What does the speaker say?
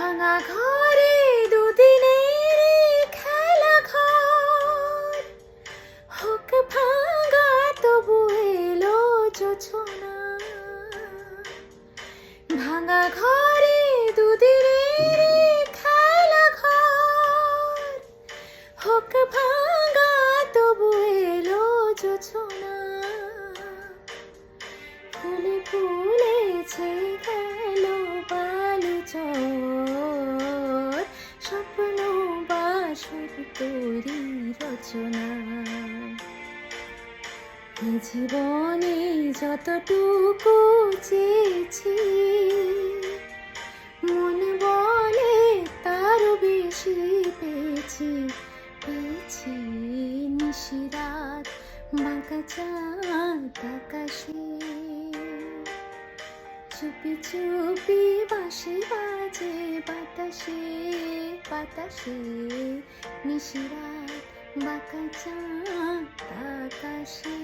ভাঙা ঘরে দুদিনের খেলা ঘর, হোক ভাঙা তবু এলো যোছনা। ভাঙা ঘরে দুদিনের খেলা ঘর, হোক ভাঙা তবু এলো যোছনা। ফুলে ফুলেছে গেল বালুচর, স্বপ্ন বাসর তোরি রচনা। এ জীবনে যতটুকু চেয়েছি, মন বলে তারও বেশি পেয়েছি। পেয়েছি নিশিরাত বাঁকা চাঁদ আকাশে, চুপি চুপি বাঁশি বাজে বাতাসে বাতাসে। নিশিরাত বাঁকা চাঁদ আকাশে।